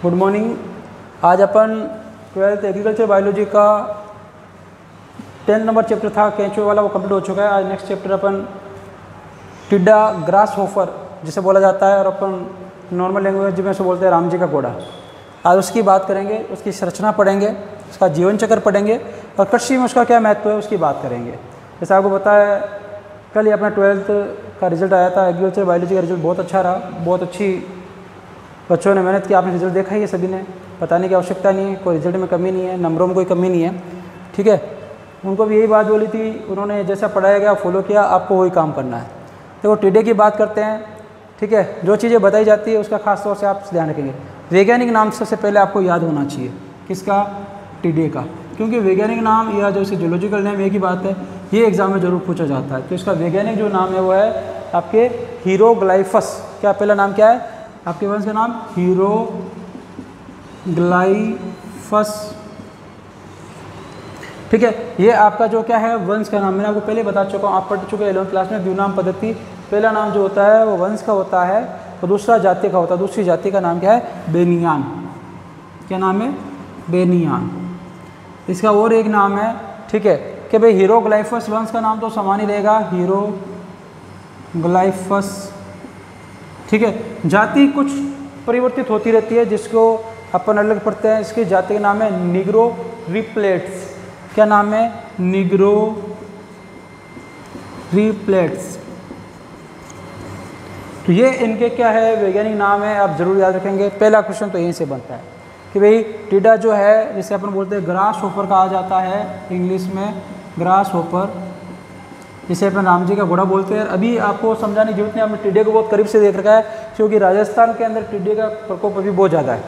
Good morning. आज अपन 12th agriculture biology का 10 number chapter था केंचुए वाला, वो कंप्लीट हो चुका है। आज नेक्स्ट चैप्टर अपन टिड्डा ग्रास होफर जिसे बोला जाता है और अपन नॉर्मल लैंग्वेज में से बोलते हैं राम जी का घोड़ा। आज उसकी बात करेंगे, उसकी संरचना पढ़ेंगे, उसका जीवन चक्र पढ़ेंगे और कृषि में उसका क्या महत्व है उसकी बात करेंगे। जैसे आपको पता है कल ही अपना 12th का रिजल्ट आया था, एग्रीकल्चर बायोलॉजी का रिजल्ट बहुत अच्छा रहा, बहुत अच्छी बच्चों ने मेहनत की। आपने रिजल्ट देखा ही है सभी ने, बताने की आवश्यकता नहीं है, कोई रिजल्ट में कमी नहीं है, नंबरों में कोई कमी नहीं है, ठीक है। उनको भी यही बात बोली थी, उन्होंने जैसा पढ़ाया गया फॉलो किया, आपको वही काम करना है। देखो टिड्डे की बात करते हैं, ठीक है। जो चीज़ें बताई जाती है उसका खास तौर से आप ध्यान रखेंगे। वैज्ञानिक नाम सबसे पहले आपको याद होना चाहिए, किसका? टिड्डे का, क्योंकि वैज्ञानिक नाम या जो इसकी जूलॉजिकल नेम एक ही बात है, ये एग्जाम में जरूर पूछा जाता है। तो इसका वैज्ञानिक जो नाम है वो है आपके हीरोग्लाइफस। क्या पहला नाम क्या है आपके वंश का नाम? हीरोग्लाइफस, ठीक है। ये आपका जो क्या है वंश का नाम, मैंने आपको पहले बता चुका हूँ, आप पढ़ चुके हैं 11th क्लास में द्विनाम पद्धति। पहला नाम जो होता है वो वंश का होता है और दूसरा जाति का होता है। दूसरी जाति का नाम क्या है? बेनियान। क्या नाम है? बेनियान। इसका और एक नाम है, ठीक है, कि भाई हीरोग्लाइफस वंश का नाम तो समान ही रहेगा, हीरोग्लाइफस, ठीक है। जाति कुछ परिवर्तित होती रहती है जिसको अपन अलग पढ़ते हैं। इसकी जाति का नाम है निग्रो रिप्लेट्स। क्या नाम है? निग्रो रिप्लेट्स। तो ये इनके क्या है वैज्ञानिक नाम है, आप जरूर याद रखेंगे। पहला क्वेश्चन तो यहीं से बनता है कि भाई टिड्डा जो है जिसे अपन बोलते हैं ग्रास होपर कहा जाता है, इंग्लिश में ग्रास होपर, जिसे अपन राम जी का घोड़ा बोलते हैं। अभी आपको समझाने की जरूरत नहीं, आपने टिड्डे को बहुत करीब से देख रखा है, क्योंकि राजस्थान के अंदर टिड्डे का प्रकोप अभी बहुत ज़्यादा है,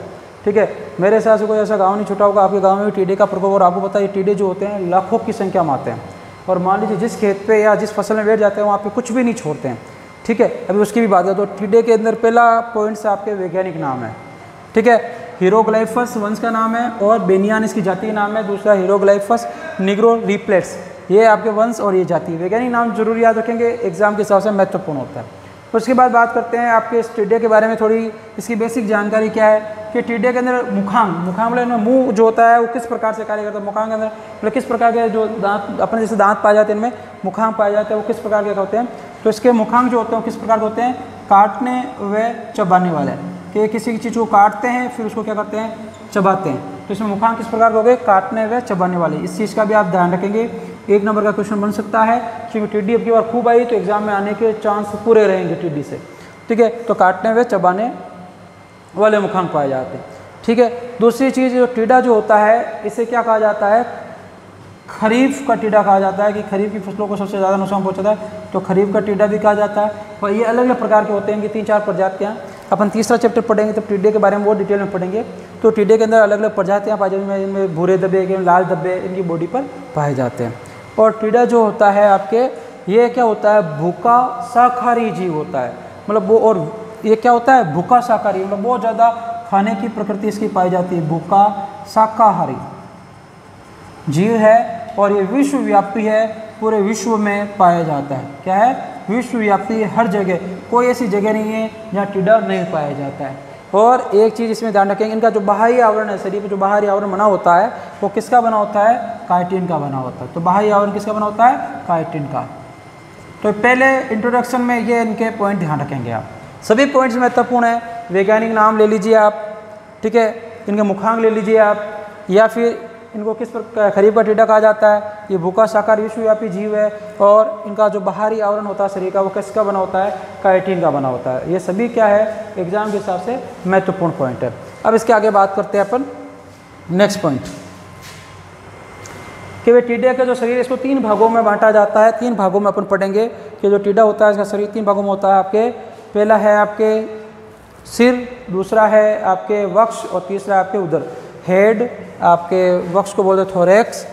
ठीक है। मेरे हिसाब से कोई ऐसा गांव नहीं छूटा होगा आपके गांव में भी टिड्डे का प्रकोप। और आपको पता है टिड्डे जो होते हैं लाखों की संख्या में आते हैं, और मान लीजिए जिस खेत पे या जिस फसल में बैठ जाते हैं वहाँ पे कुछ भी नहीं छोड़ते हैं, ठीक है। अभी उसकी भी बात है। तो टिड्डे के अंदर पहला पॉइंट से आपके वैज्ञानिक नाम है, ठीक है। हीरोग्लाइफस वंश का नाम है और बेनियान इसकी जाति का नाम है। दूसरा हीरोग्लाइफस निग्रो रिप्लेट्स, ये आपके वंश और ये जाति। वैज्ञानिक नाम जरूर याद रखेंगे, एग्जाम के हिसाब से महत्वपूर्ण होता है। उसके बाद बात करते हैं आपके इस टिड्डे के बारे में, थोड़ी इसकी बेसिक जानकारी क्या है कि टिड्डे के अंदर मुखांग मतलब मुंह जो होता है वो किस प्रकार से कार्य करता है। मुखांग के अंदर मतलब किस प्रकार के जो दांत, अपने जैसे दांत पाए जाते हैं इनमें मुखांग पाए जाते हैं, वो किस प्रकार के होते हैं। तो इसके मुखांग जो होते हैं किस प्रकार के होते हैं? काटने व चबाने वाले, कि किसी चीज़ को काटते हैं फिर उसको क्या करते हैं? चबाते हैं। तो इसमें मुखांग किस प्रकार के हो गए? काटने व चबाने वाले। इस चीज़ का भी आप ध्यान रखेंगे, 1 नंबर का क्वेश्चन बन सकता है, क्योंकि टिड्डी अब की बार खूब आई तो एग्जाम में आने के चांस पूरे रहेंगे टिड्डी से, ठीक है। तो काटने व चबाने वाले मुखांग पाए जाते हैं, ठीक है। दूसरी चीज़ जो टिड्डा जो होता है इसे क्या कहा जाता है? खरीफ का टिड्डा कहा जाता है, कि खरीफ की फसलों को सबसे ज़्यादा नुकसान पहुंचाता है, तो खरीफ का टिड्डा भी कहा जाता है। और ये अलग अलग प्रकार के होते हैं, कि 3-4 प्रजातियाँ। अपन तीसरा चैप्टर पढ़ेंगे तो टिड्डे के बारे में बहुत डिटेल में पढ़ेंगे। तो टिड्डे के अंदर अलग अलग प्रजातियाँ पाई जाती हैं, इनमें भूरे धब्बे के, लाल धब्बे इनकी बॉडी पर पाए जाते हैं। और टिड्डा जो होता है आपके, ये क्या होता है? भूखा शाकाहारी जीव होता है, मतलब वो। और ये क्या होता है? भूखा शाकाहारी, मतलब बहुत ज़्यादा खाने की प्रकृति इसकी पाई जाती है। भूखा शाकाहारी जीव है और ये विश्वव्यापी है, पूरे विश्व में पाया जाता है। क्या है? विश्वव्यापी, हर जगह, कोई ऐसी जगह नहीं है जहाँ टिड्डा नहीं पाया जाता है। और एक चीज़ इसमें ध्यान रखेंगे, इनका जो बाहरी आवरण है, शरीर पर जो बाहरी आवरण बना होता है वो किसका बना होता है? काइटिन का बना होता है। तो बाहरी आवरण किसका बना होता है? काइटिन का। तो पहले इंट्रोडक्शन में ये इनके पॉइंट ध्यान रखेंगे आप, सभी पॉइंट्स महत्वपूर्ण है। वैज्ञानिक नाम ले लीजिए आप, ठीक है, इनके मुखांग ले लीजिए आप, या फिर इनको किस प्रकार खरीफ का टिड्डा कहा जाता है। ये भूखा शाकाहारी विश्वव्यापी जीव है और इनका जो बाहरी आवरण होता है शरीर का वो किसका बना होता है? काइटिन का बना होता है। ये सभी क्या है एग्जाम के हिसाब से महत्वपूर्ण पॉइंट है। अब इसके आगे बात करते हैं अपन नेक्स्ट पॉइंट, कि वे टिड्डे का जो शरीर इसको 3 भागों में बांटा जाता है। 3 भागों में अपन पढ़ेंगे कि जो टिड्डा होता है इसका शरीर 3 भागों में होता है आपके। पहला है आपके सिर, दूसरा है आपके वक्ष और तीसरा आपके उदर। हेड, आपके वक्ष को बोलते हैं थोरैक्स,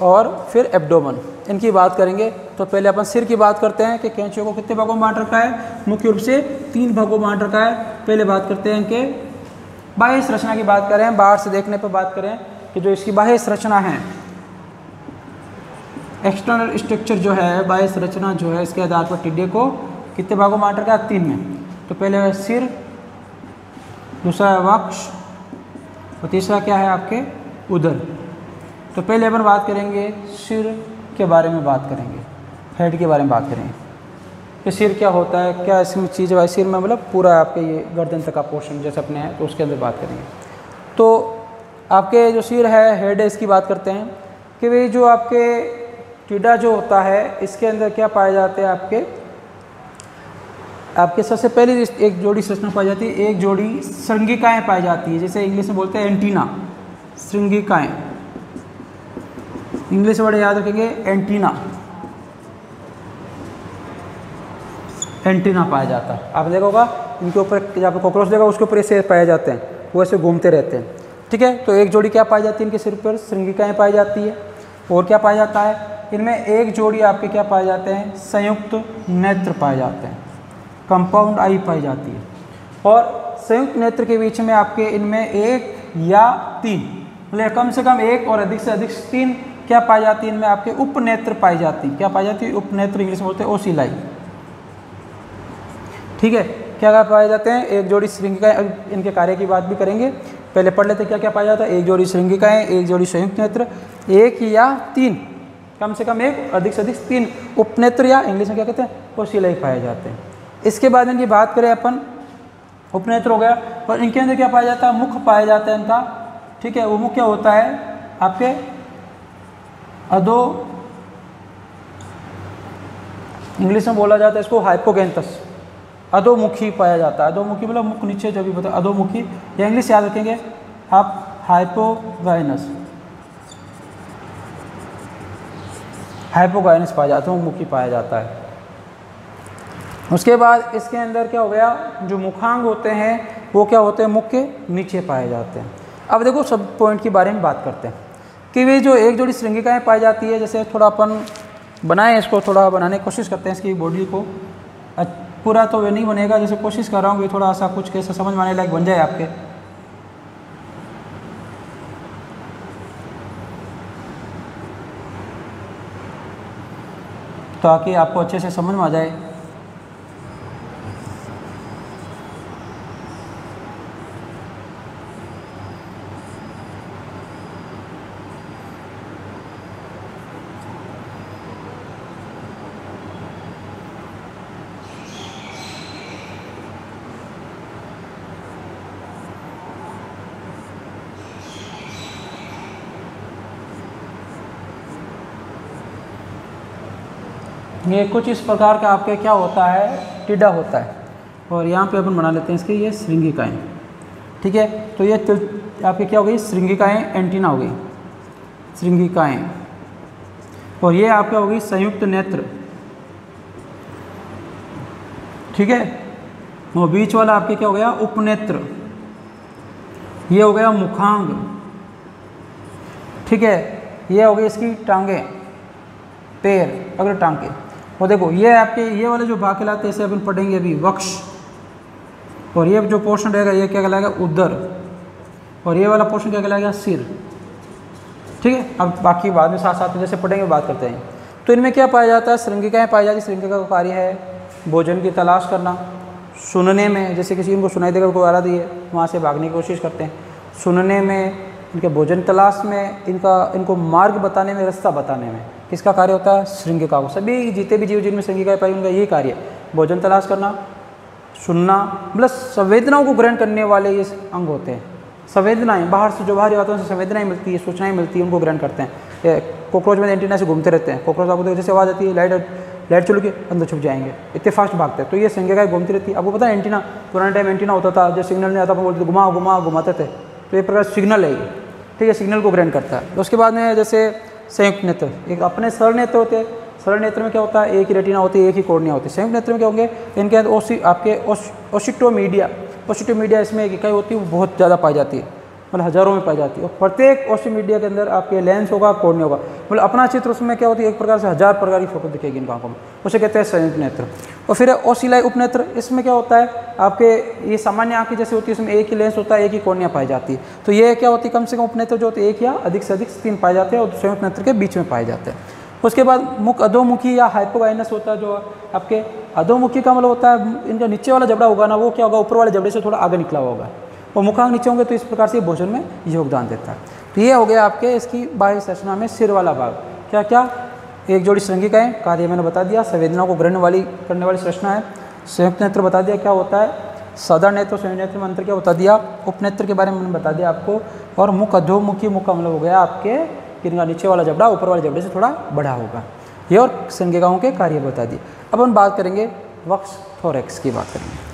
और फिर एब्डोमेन। इनकी बात करेंगे। तो पहले अपन सिर की बात करते हैं कि केंचुए को कितने भागों में बांट रखा है? मुख्य रूप से 3 भागों में बांट रखा है। पहले बात करते हैं इनके बाह्य संरचना की बात करें, बाहर से देखने पर बात करें कि जो इसकी बाह्य संरचना है, एक्सटर्नल स्ट्रक्चर जो है, बाह्य संरचना जो है, इसके आधार पर टिड्डे को कितने भागों में बांट रखा है? 3 में। तो पहले है सिर, दूसरा है वक्ष और तीसरा क्या है आपके उदर। तो पहले अपन बात करेंगे सिर के बारे में, बात करेंगे हेड के बारे में बात करेंगे कि सिर क्या होता है, क्या इसमें चीज़ है। सिर में मतलब पूरा आपके ये गर्दन तक का पोर्शन जैसे अपने हैं, तो उसके अंदर बात करेंगे। तो आपके जो सिर है, हेड है, इसकी बात करते हैं कि भाई जो आपके टीडा जो होता है इसके अंदर क्या पाए जाते हैं आपके सबसे पहले एक जोड़ी संरचना पाई जाती है, एक जोड़ी श्रृंगिकाएँ पाई जाती है, जैसे इंग्लिश में बोलते हैं एंटीना, श्रृंगिकाएँ, इंग्लिश वर्ड याद रखेंगे एंटीना, एंटीना पाया जाता है। आप देखोगा इनके ऊपर जहाँ पे कॉकरोच देखा उसके ऊपर ऐसे पाए जाते हैं, वो ऐसे घूमते रहते हैं, ठीक है। तो एक जोड़ी क्या पाई जाती है, इनके सिर पर श्रृंगिकाएँ पाई जाती है। और क्या पाया जाता है, इनमें एक जोड़ी आपके क्या पाए जाते हैं, संयुक्त नेत्र पाए जाते हैं, कंपाउंड आई पाई जाती है। और संयुक्त नेत्र के बीच में आपके इनमें एक या तीन, मतलब कम से कम एक और अधिक से अधिक तीन क्या पाई जाती है, इनमें आपके उपनेत्र पाई जाती है। क्या पाई जाती है, उपनेत्र, इंग्लिश में बोलते हैं ओसिलाई, ठीक है। क्या क्या पाए जाते हैं, एक जोड़ी श्रृंगिकाएँ, इनके कार्य की बात भी करेंगे, पहले पढ़ लेते क्या क्या पाया जाता है। एक जोड़ी श्रृंगिकाएँ, एक जोड़ी संयुक्त नेत्र, एक या तीन, कम से कम एक, अधिक से अधिक तीन उपनेत्र या इंग्लिश में क्या कहते हैं ओसिलाई पाए जाते हैं। इसके बाद इनकी बात करें अपन, उपनेत्र हो गया, और इनके अंदर क्या पाया जाता है, मुख पाया जाता है इनका, ठीक है। वो मुख क्या होता है आपके अधो, इंग्लिश में बोला जाता है इसको हाइपोगैंथस, अधोमुखी पाया जाता है। अधोमुखी मतलब मुख नीचे जो भी बताया, अधोमुखी, या इंग्लिश याद रखेंगे आप हाइपोगाइनस, हाइपोगाइनस पाया जाता है, अधोमुखी पाया जाता है। उसके बाद इसके अंदर क्या हो गया, जो मुखांग होते हैं वो क्या होते हैं, मुख के नीचे पाए जाते हैं। अब देखो सब पॉइंट के बारे में बात करते हैं कि वे जो एक जोड़ी श्रृंगिकाएँ पाई जाती है, जैसे थोड़ा अपन बनाएं इसको, थोड़ा बनाने की कोशिश करते हैं इसकी बॉडी को। पूरा तो वे नहीं बनेगा, जैसे कोशिश कर रहा हूँ कि थोड़ा सा कुछ कैसे समझ में आने लायक बन जाए आपके। ताकि आपको अच्छे से समझ में आ जाए। ये कुछ इस प्रकार का आपके क्या होता है, टीडा होता है। और यहाँ पे अपन बना लेते हैं इसके ये श्रृंगिकाएँ, ठीक है। तो ये आपके क्या हो गई, श्रृंगिकाएँ, एंटीना हो गई श्रृंगिकाएँ। और ये आपका हो गई संयुक्त नेत्र, ठीक है। वो बीच वाला आपके क्या हो गया, उपनेत्र, ये हो गया मुखांग, ठीक है। ये हो गई इसकी टांगें, पैर, अगर टांगे। और देखो ये आपके ये वाले जो भाग कहलाते हैं, इसे अपन पढ़ेंगे अभी, वक्ष। और ये जो पोर्शन रहेगा ये क्या कहलाएगा, उदर। और ये वाला पोर्शन क्या कहलाएगा, सिर, ठीक है। अब बाकी बाद में साथ साथ में जैसे पढ़ेंगे बात करते हैं। तो इनमें क्या पाया जाता है, श्रृंगिकाएँ पाई जाती है। श्रृंगिका का कार्य है भोजन की तलाश करना, सुनने में, जैसे किसी इनको सुनाई देगा कोई आ रहा है वहाँ से भागने की कोशिश करते हैं, सुनने में, इनके भोजन तलाश में, इनको मार्ग बताने में, रास्ता बताने में किसका कार्य होता है, श्रृंगिका को। सभी जितने भी जीव जिनमें श्रृंगिकाएँ पाई उनका यही कार्य है, भोजन तलाश करना, सुनना, मतलब संवेदनाओं को ग्रहण करने वाले ये अंग होते हैं। संवेदनाएं, बाहर से जो बाहरी वातावरण से संवेदनाएं मिलती है, सूचनाएं मिलती है, उनको ग्रहण करते हैं। कॉकरोच में एंटीना से घूमते रहते हैं, कॉकरोच आपको जैसे आवाज़ आती है, लाइट चलू के अंदर छुप जाएंगे, इतने फास्ट भागते हैं। तो ये श्रृंगिकाएँ घूमती रहती है। आपको पता है एंटीना, पुराने टाइम एंटीना होता था, जो सिग्नल नहीं आता बोलते थे घुमाते थे, तो ये प्रकार सिग्नल है ये, ठीक है, सिग्नल को ग्रहण करता है। उसके बाद में जैसे संयुक्त नेत्र, एक अपने सरल नेत्र होते हैं। सरल नेत्र में क्या होता है, एक ही रेटिना होती है, एक ही कॉर्निया होती है। संयुक्त नेत्र में क्या होंगे, इनके अंदर आपके ओसिटोमीडिया इसमें एक इकाई होती है, वो बहुत ज़्यादा पाई जाती है, मतलब हज़ारों में पाई जाती है। और प्रत्येक ओसिटोमीडिया के अंदर आपके लेंस होगा, कॉर्निया होगा, मतलब अपना चित्र उसमें क्या होती है, एक प्रकार से 1000 प्रकार की फोटो दिखेगी इन आंखों में, उसे कहते हैं संयुक्त नेत्र। और फिर ओसिलाई उपनेत्र, इसमें क्या होता है, आपके ये सामान्य आँखें जैसे होती है, इसमें एक ही लेंस होता है, एक ही कॉर्निया पाई जाती है। तो ये क्या होती है, कम से कम उपनेत्र जो होते हैं एक या अधिक से अधिक 3 पाए जाते हैं, और संयुक्त नेत्र के बीच में पाए जाते हैं। उसके बाद मुख अधोमुखी या हाइपोगाइनस होता है, जो आपके अधोमुखी का मतलब होता है इनका नीचे वाला जबड़ा होगा ना, वो क्या होगा, ऊपर वाले जबड़े से थोड़ा आगे निकला होगा। और मुखांग नीचे होंगे तो इस प्रकार से भोजन में योगदान देता है। तो ये हो गया आपके इसकी बाह्य संरचना में सिर वाला भाग। क्या क्या? एक जोड़ी श्रृंगिकाएं, कार्य मैंने बता दिया, संवेदनाओं को ग्रहण करने वाली संरचना है। संयुक्त नेत्र बता दिया क्या होता है, साधारण नेत्र और संयुक्त नेत्र में अंतर क्या बता दिया, उपनेत्र के बारे में मैंने बता दिया आपको। और मुख अधोमुखी मुख का मतलब हो गया आपके किनका, नीचे वाला जबड़ा ऊपर वाले जबड़े से थोड़ा बड़ा होगा। ये और श्रृंगिकाओं के कार्य बता दिए। अब हम बात करेंगे वक्ष थोरैक्स की बात करेंगे।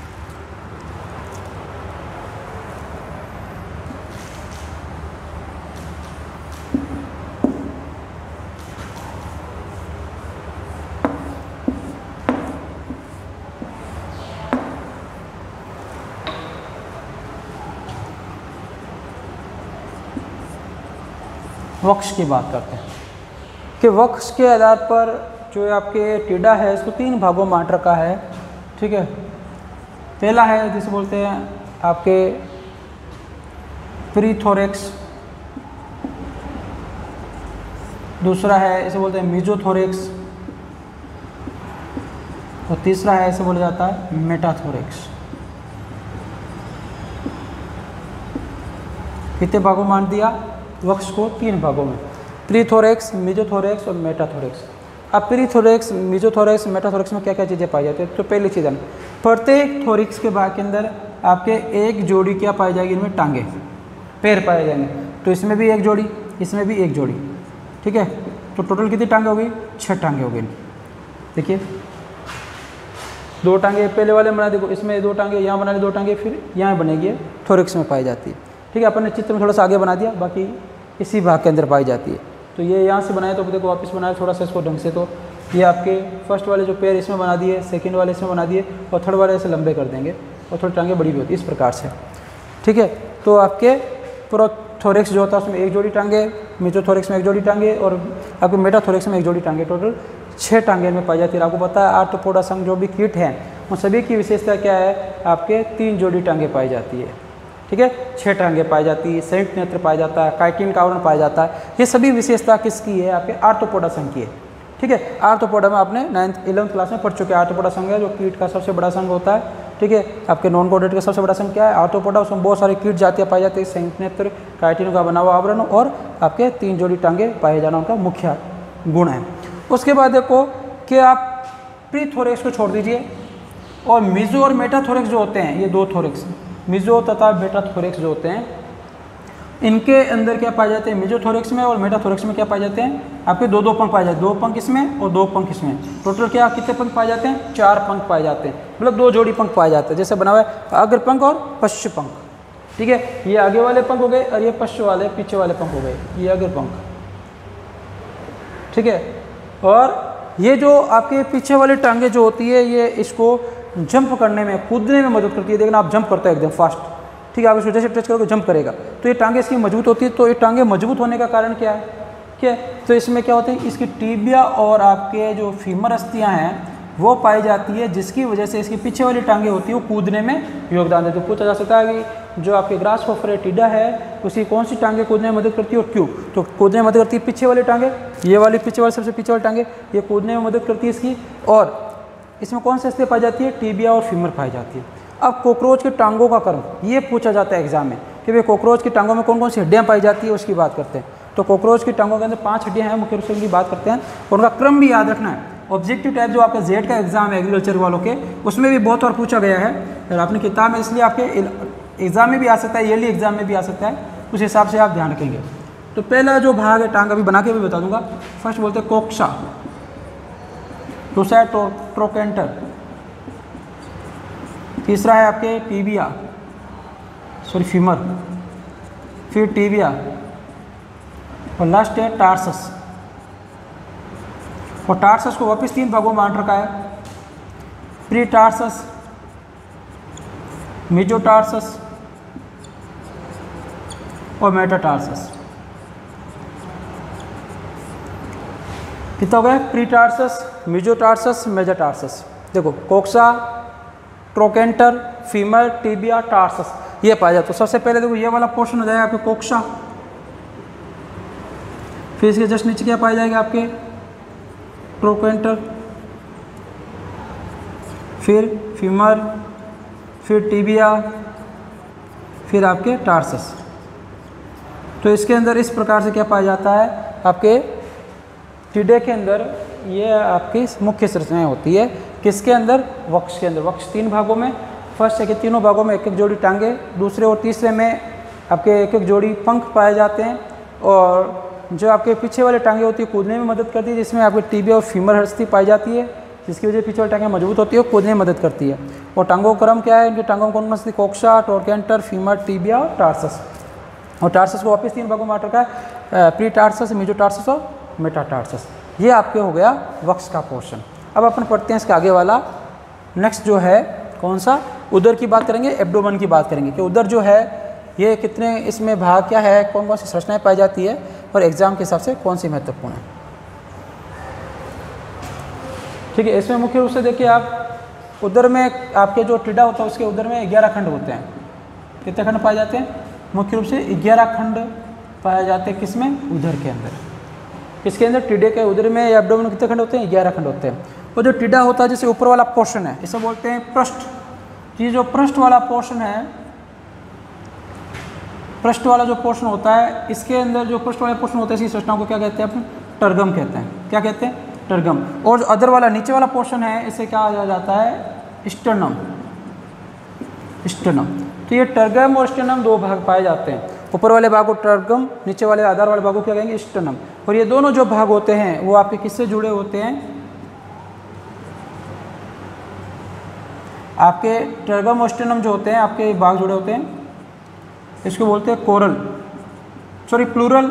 वक्ष की बात करते हैं कि वक्ष के आधार पर जो आपके टीडा है इसको 3 भागों में बांट रखा है। ठीक है, पहला है जिसे बोलते हैं आपके प्रीथोरैक्स, दूसरा है इसे बोलते हैं मीजोथोरैक्स, और तीसरा है इसे बोला जाता है मेटाथोरैक्स। कितने भागों में बांट दिया वक्ष को? 3 भागों में, प्रीथोरैक्स, मीजोथोरैक्स और मेटाथोरैक्स। अब प्रीथोरैक्स, मीजोथोरैक्स, मेटाथोरैक्स में क्या क्या चीज़ें पाई जाती है? तो पहली चीज़ है प्रत्येक थोरैक्स के भाग के अंदर आपके एक जोड़ी क्या पाई जाएगी, इनमें टांगे, पैर पाए जाएंगे। तो इसमें भी एक जोड़ी, इसमें भी एक जोड़ी। ठीक है, तो टोटल कितनी टांगे हो गई? 6 टांगे हो गई। देखिए 2 टांगे पहले वाले बना, देखो इसमें 2 टांगे, यहाँ बना ली 2 टांगे, फिर यहाँ बनेगी, थोरैक्स में पाई जाती है। ठीक है, अपन ने चित्र में थोड़ा सा आगे बना दिया, बाकी इसी भाग के अंदर पाई जाती है। तो ये यहाँ से बनाया, तो देखो वापस बनाया थोड़ा सा इसको ढंग से। तो ये आपके फर्स्ट वाले जो पैर इसमें बना दिए, सेकंड वाले इसमें बना दिए, और थर्ड वाले ऐसे लंबे कर देंगे, और थोड़ी टांगे बड़ी भी होती है इस प्रकार से। ठीक है, तो आपके प्रोथोरैक्स जो होता है उसमें एक जोड़ी टांगे, मीजोथोरैक्स में एक जोड़ी टांगे, और आपके मेटाथोरैक्स में एक जोड़ी टांगे, टोटल 6 टांगे में पाई जाती है। आपको पता है आर्थ्रोपोडा संघ जो भी कीट हैं उन सभी की विशेषता क्या है, आपके 3 जोड़ी टांगे पाई जाती है। ठीक है, 6 टांगे पाई जाती है, संयुक्त नेत्र पाया जाता है, काइटिन का आवरण पाया जाता है। ये सभी विशेषता किसकी है? आपके आर्थ्रोपोडा संघ की है। ठीक है, आर्थ्रोपोडा में आपने 9th 11th क्लास में पढ़ चुके हैं। आर्थ्रोपोडा संघ है जो कीट का सबसे बड़ा संघ होता है। ठीक है, आपके नॉन कोडेड का सबसे बड़ा संघ क्या है? आर्थ्रोपोडा। उसमें बहुत सारी कीट जातियाँ पाई जाती है, संयुक्त नेत्र, काइटिन का बना हुआ आवरण, और आपके 3 जोड़ी टांगे पाए जाना उनका मुख्य गुण है। उसके बाद देखो कि आप प्रीथोरैक्स को छोड़ दीजिए, और मीजो और मेटाथोरैक्स जो होते हैं, ये 2 थोरैक्स, मीजो तथा मेटाथोरैक्स जो होते हैं, इनके अंदर क्या पाए जाते हैं? मीजोथोरैक्स में और मेटाथोरैक्स में क्या पाए जाते हैं? आपके 2 पंख पाए जाते हैं, 2 पंख इसमें और 2 पंख इसमें। टोटल क्या कितने पंख पाए जाते हैं? 4 पंख पाए जाते हैं, मतलब 2 जोड़ी पंख पाए जाते हैं। जैसे बना हुआ है अग्र पंख और पश्च पंख। ठीक है, ये आगे वाले पंख हो गए, और ये पश्च वाले, पीछे वाले पंख हो गए, ये अग्र पंख। ठीक है, और ये जो आपके पीछे वाली टांगे जो होती है, ये इसको जंप करने में, कूदने में मदद करती है। देखना आप जंप करते हो एकदम फास्ट। ठीक है, आप इसको जैसे टच करोगे जंप करेगा, तो ये टांगे इसकी मजबूत होती है। तो ये टांगे मजबूत होने का कारण क्या है? क्या है? तो इसमें क्या होता है, इसकी टीबिया और आपके जो फीमर अस्थियाँ हैं वो पाई जाती है, जिसकी वजह से इसकी पीछे वाली टांगे होती है वो कूदने में योगदान देती है। पूछा जा सकता है कि जो आपके ग्रासहोफर टीडा है उसकी कौन सी टांगे कूदने में मदद करती है और क्यों? तो कूदने में मदद करती है पीछे वाली टांगे, ये वाली पीछे वाली, सबसे पीछे वाली टांगे, ये कूदने में मदद करती है इसकी। और इसमें कौन से अस्थियाँ पाई जाती है? टीबिया और फीमर पाई जाती है। अब कॉकरोच के टांगों का कर्म, ये पूछा जाता है एग्जाम में कि भाई कॉकरोच की टांगों में कौन कौन सी हड्डियाँ पाई जाती है, उसकी बात करते हैं। तो कॉकरोच की टांगों के अंदर 5 हड्डियाँ हैं, मुख्य रूप से उनकी बात करते हैं, और उनका क्रम भी याद रखना है। ऑब्जेक्टिव टाइप जो आपका जेड का एग्जाम है एग्रीकल्चर वालों के, उसमें भी बहुत बार पूछा गया है, और अपनी किताब में, इसलिए आपके एग्जाम में भी आ सकता है, ईयरली एग्जाम में भी आ सकता है, उस हिसाब से आप ध्यान रखेंगे। तो पहला जो भाग है टांग, अभी बना के भी बता दूंगा। फर्स्ट बोलते हैं कोक्सा, दूसरा है ट्रोकेंटर, तीसरा है आपके टीबिया, सॉरी फीमर, फिर टीबिया, और लास्ट है टार्सस। और टार्सस को वापस 3 भागों में बांट रखा है, प्री टार्सस, मीजोटार्सस और मेटाटार्सस। कितना हो गया? Pretarsus, mesotarsus, metatarsus. देखो coxa, trochanter, femur, tibia, tarsus, ये पाया जाता है। तो सबसे पहले देखो ये वाला पोर्शन हो जाएगा आपके कोक्सा, फिर इसके जस्ट नीचे क्या पाया जाएगा? आपके ट्रोकेंटर, फिर फीमर, फिर टीबिया, फिर आपके टार्सस। तो इसके अंदर इस प्रकार से क्या पाया जाता है, आपके टिड्डे के अंदर ये आपकी मुख्य संरचनाएं होती है। किसके अंदर, वक्ष के अंदर। वक्ष 3 भागों में, फर्स्ट सेकंड तीनों भागों में एक एक जोड़ी टांगे, दूसरे और तीसरे में आपके एक एक जोड़ी पंख पाए जाते हैं, और जो आपके पीछे वाले टांगे होती है कूदने में मदद करती है, जिसमें आपके टिबिया और फीमर हस्ती पाई जाती है, जिसकी वजह से पीछे वाली टांगे मजबूत होती है और कूदने में मदद करती है। और टांगों का क्रम क्या है, इनके टांगों को कौन सी, कोक्सा, टोरकेंटर, फीमर, टिबिया और टार्सस। और टार्सस को वापस 3 भागों में बांट रखा है, प्री टार्सस, मेजोटार्सस और मेटाटार्सस। ये आपके हो गया वक्ष का पोर्शन। अब अपन पढ़ते हैं इसके आगे वाला, नेक्स्ट जो है कौन सा, उदर की बात करेंगे, एब्डोमेन की बात करेंगे कि उदर जो है ये कितने, इसमें भाग क्या है, कौन कौन सी संरचनाएं पाई जाती है और एग्जाम के हिसाब से कौन सी महत्वपूर्ण है। ठीक है, इसमें मुख्य रूप से देखिए आप, उदर में आपके जो टिड्डा होता है उसके उदर में 11 खंड होते हैं। कितने खंड पाए जाते हैं, मुख्य रूप से 11 खंड पाए जाते हैं। किसमें, उदर के अंदर। किसके अंदर, टिड्डे के उदर में या एब्डोमेन में कितने खंड होते हैं, 11 खंड होते हैं। और जो टिड्डा होता है जैसे ऊपर वाला पोर्शन है, इसे बोलते हैं पृष्ठ। ये जो पृष्ठ वाला पोर्शन है, पृष्ठ वाला जो पोर्शन होता है, इसके अंदर जो पृष्ठ वाला पोर्शन होता है, इसी संरचना को क्या कहते हैं, अपन टर्गम कहते हैं। क्या कहते हैं, टर्गम। और जो अदर वाला नीचे वाला पोर्शन है, इसे क्या कहा जाता है, स्टर्नम। स्टर्नम। तो ये टर्गम और स्टर्नम 2 भाग पाए जाते हैं। ऊपर वाले भाग को टर्गम, नीचे वाले आधार वाले भाग को क्या कहेंगे, स्टर्नम। और ये दोनों जो भाग होते हैं वो आपके किससे जुड़े होते हैं, आपके टर्गम और स्टर्नम जो होते हैं आपके भाग जुड़े होते हैं, इसको बोलते हैं कोरल, सॉरी प्लूरल।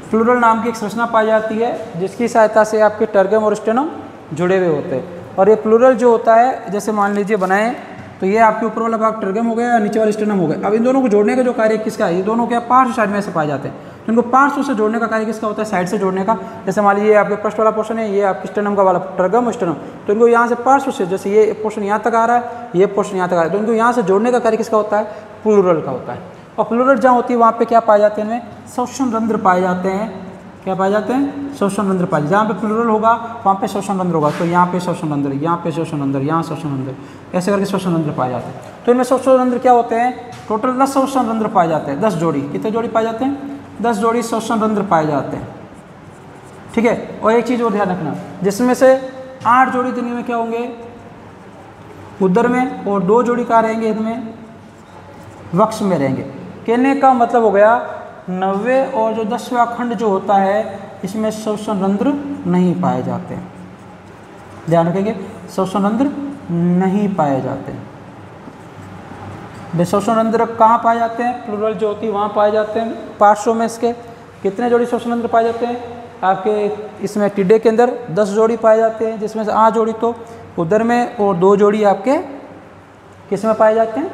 प्लूरल नाम की एक संरचना पाई जाती है जिसकी सहायता से आपके टर्गम और स्टर्नम जुड़े हुए होते हैं। और ये प्लूरल जो होता है, जैसे मान लीजिए बनाएं तो ये आपके ऊपर वाला भाग टर्गम हो गया और नीचे वाला स्टर्नम हो गया। अब इन दोनों को जोड़ने का जो कार्य किसका है, ये दोनों क्या पार्श्व साइड में से पाए जाते हैं। तो इनको पार्श्व से जोड़ने का कार्य किसका होता है, साइड से जोड़ने का। जैसे मान लीजिए आपके पृष्ठ वाला पोर्शन है, ये आपके स्टर्नम का वाला टर्गम और स्टर्नम, तो इनको यहाँ से पार्श्व से, जैसे ये पोर्शन यहाँ तक आ रहा है, ये पोर्शन यहाँ तक आ रहा है, तो इनको यहाँ से जोड़ने का कार्य किसका होता है, प्लूरल का होता है। और प्लूरल जहाँ होती है वहाँ पे क्या पाए जाते हैं, इनमें श्वसन रंध्र पाए जाते हैं। क्या पाए जाते हैं, श्वसन रंध्र पाए। जहाँ पे प्लूरल होगा वहाँ पे श्वसन रंध्र होगा, तो यहाँ पे श्वसन रंध्र, यहाँ पे श्वसन रंध्र, यहाँ श्वसन रंध्र, ऐसे करके श्वसन रंध्र पाए जाते हैं। तो इनमें श्वसन रंध्र क्या होते हैं, टोटल 10 श्वसन रंध्र पाए जाते हैं। 10 जोड़ी, कितने जोड़ी पाए जाते हैं, 10 जोड़ी श्वसन रंध्र पाए जाते हैं। ठीक है, और एक चीज़ और ध्यान रखना, जिसमें से 8 जोड़ी दुनिया में क्या होंगे, उदर में, और 2 जोड़ी कहाँ रहेंगे, इनमें वक्ष में रहेंगे। कहने का मतलब हो गया 90 और जो 10वां खंड जो होता है, इसमें श्वसन रंध्र नहीं पाए जाते हैं। ध्यान रखेंगे, श्वसन रंध्र नहीं पाए जाते हैं। श्वसन रंध्र कहाँ पाए जाते हैं, प्लूरल जो होती है वहाँ पाए जाते हैं। पार्श्व में इसके कितने जोड़ी श्वसन रंध्र पाए जाते हैं, आपके इसमें टिड्डे के अंदर 10 जोड़ी पाए जाते हैं, जिसमें से 8 जोड़ी तो उदर में और 2 जोड़ी आपके किस में पाए जाते हैं,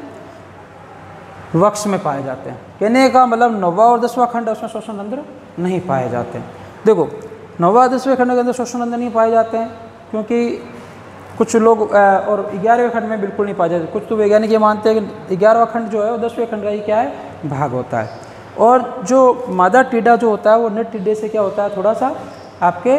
वक्ष में पाए जाते हैं। कहने का मतलब 9वां और 10वां खंड उसमें श्वसन रंध्र नहीं पाए जाते हैं। देखो 9वां और 10वें खंड के अंदर श्वसन रंध्र नहीं पाए जाते हैं क्योंकि कुछ लोग, और 11वें खंड में बिल्कुल नहीं पाए जाते। कुछ तो वैज्ञानिक ये मानते हैं कि 11वां खंड जो है वो 10वें खंड का ही क्या है, भाग होता है। और जो मादा टिड्डा जो होता है वो नर टिड्डे से क्या होता है, थोड़ा सा आपके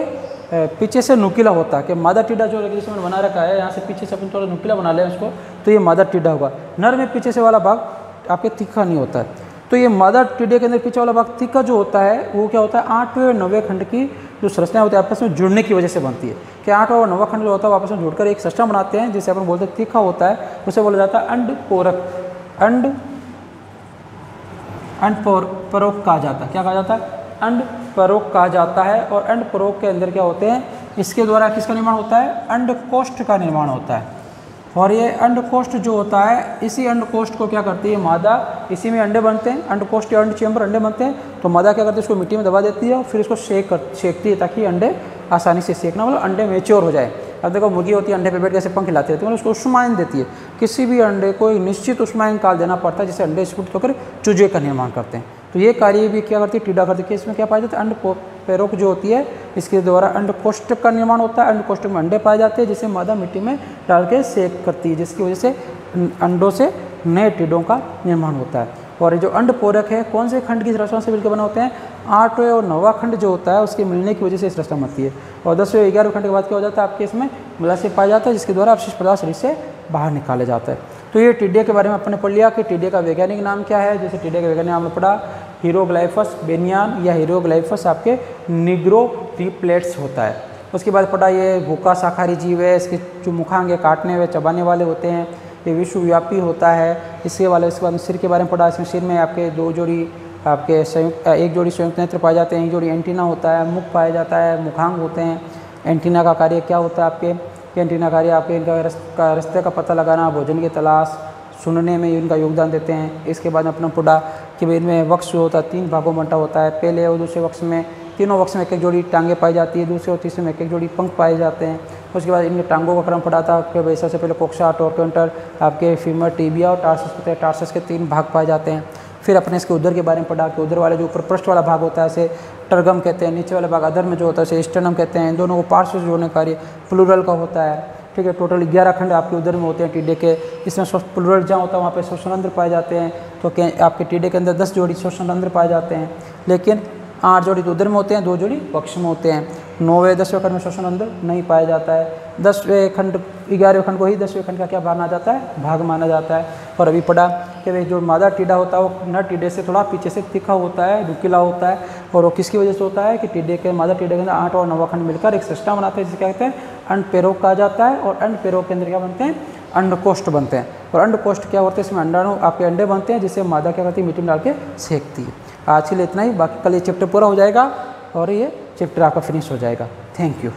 पीछे से नुकीला होता है। कि मादा टिड्डा जो जिसमें मैंने बना रखा है, यहाँ से पीछे से अपन थोड़ा नुकीला बना लें उसको, तो ये मादा टिड्डा होगा। नर में पीछे से वाला भाग आपके तीखा नहीं होता है। तो ये मादा टिड्डे के अंदर पीछे वाला भाग तीखा जो होता है वो क्या होता है, 8वें और 9वें खंड की जो संरचना होती है आपस में जुड़ने की वजह से बनती है। कि 8वां और 9वां खंड जो होता है आपस में जुड़कर एक संरचना बनाते हैं जिसे अपन बोलते हैं तीखा होता है, उसे बोला जाता है अंडपोरक। अंडपरोक कहा जाता है। क्या कहा जाता है, अंडपरोक कहा जाता है। और अंडपरोक के अंदर क्या होते हैं, इसके द्वारा किसका निर्माण होता है, अंडकोष्ठ का निर्माण होता है। और ये अंडकोष्ठ जो होता है, इसी अंडकोष्ठ को क्या करती है मादा, इसी में अंडे बनते हैं, अंडकोष्ठ या अंड चेंबर अंडे बनते हैं। तो मादा क्या करती है, इसको मिट्टी में दबा देती है और फिर इसको सेकती है ताकि अंडे आसानी से सेकना, मतलब अंडे मैच्योर हो जाए। अब देखो मुर्गी होती है, अंडे पे बैठ के ऐसे पंख हिलाती रहती है, मतलब उसको उष्मायन देती है। किसी भी अंडे को एक निश्चित उष्मायन काल देना पड़ता है जिससे अंडे स्फुट होकर चूजे का निर्माण करते हैं। तो ये कार्य भी क्या करती है, टिड्डा करती है। इसमें क्या पाया जाता है, अंडपेरोक जो होती है, इसके द्वारा अंडकोष्ठक का निर्माण होता है। अंडकोष्ठक में अंडे पाए जाते हैं जिसे मादा मिट्टी में डाल के सेक करती है, जिसकी वजह से अंडों से नए टिड्डों का निर्माण होता है। और ये जो अंडपोरक है, कौन से खंड की रचना से मिलकर बना होते हैं, 8वें और 9वां खंड जो होता है उसके मिलने की वजह से इस रचना बनती है। और 10वें और 11वें खंड के बाद क्या हो जाता है, आपके इसमें मलाशय पाया जाता है जिसके द्वारा अवशिष्ट पदार्थ शरीर से बाहर निकाले जाता है। तो ये टिड्डे के बारे में अपने पढ़ लिया कि टिड्डे का वैज्ञानिक नाम क्या है। जैसे टिड्डे का वैज्ञानिक नाम पढ़ा हीरोग्लाइफस बेनियान या हीरोग्लाइफस आपके निग्रोप्लेट्स होता है। उसके बाद पढ़ा ये भूखा शाकाहारी जीव है, इसके जो मुखांग है काटने हुए चबाने वाले होते हैं, ये विश्वव्यापी होता है। इसके बाद सिर के बारे में पढ़ा, इसमें सिर में आपके दो जोड़ी आपके संयुक्त एक जोड़ी संयुक्त नेत्र पाए जाते हैं, एक जोड़ी एंटीना होता है, मुख पाया जाता है, मुखांग होते हैं। एंटीना का कार्य क्या होता है आपके, एंटीना कार्य आपके इनका रास्ते का पता लगाना, भोजन की तलाश, सुनने में इनका योगदान देते हैं। इसके बाद अपना पढ़ा कि इनमें वक्ष जो होता है 3 भागों में बंटा होता है। पहले और दूसरे वक्ष में, तीनों वक्ष में एक एक जोड़ी टांगे पाई जाती है, दूसरे और तीसरे में एक एक जोड़ी पंख पाए जाते हैं। उसके बाद इनके टांगों का क्रम पढ़ा था कि भाई सबसे पहले कोक्सा, टोरकेंटर, आपके फीमर, टिबिया और टार्सस होते हैं। टार्सस के 3 भाग पाए जाते हैं। फिर अपने इसके उदर के बारे में पढ़ा कि उदर वाले जो ऊपर पृष्ठ वाला भाग होता है इसे टर्गम कहते हैं, नीचे वाला भाग अधर में जो होता है इसे स्टेनम कहते हैं। इन दोनों को पार्श्व जोड़ने कार्य प्लूरल का होता है। ठीक है, टोटल 11 खंड आपके उदर में होते हैं टिड्डे के। इसमें प्लूरल जहाँ होता है वहाँ पे श्वसनरंध्र पाए जाते हैं। तो आपके टिड्डे के अंदर 10 जोड़ी श्वसनरंध्र पाए जाते हैं, लेकिन 8 जोड़ी तो उदर में होते हैं, 2 जोड़ी पक्ष में होते हैं। 9वें 10वें खंड में श्वसनरंध्र नहीं पाया जाता है। 10वें खंड 11वें खंड को ही 10वें खंड का क्या माना जाता है, भाग माना जाता है। और अभी पढ़ा कि भाई जो मादा टिड्डा होता है वो नर टिड्डे से थोड़ा पीछे से तीखा होता है, नुकीला होता है। और वो किसकी वजह से होता है कि टिड्डे के मादा टिड्डे के अंदर 8 और 9वां खंड मिलकर एक सिस्टम बनाते हैं जिसे क्या कहते हैं, अंडपेरोग कहा जाता है। और अंडपेरोग के अंदर क्या बनते हैं, अंडकोष्ठ बनते हैं। और अंडकोष्ठ क्या होते हैं, इसमें अंडाणु आपके अंडे बनते हैं जिसे मादा क्या करती है, मिट्टी में डाल के सेकती है। आज के लिए इतना ही, बाकी कल ये चैप्टर पूरा हो जाएगा और ये चैप्टर आपका फिनिश हो जाएगा। Thank you.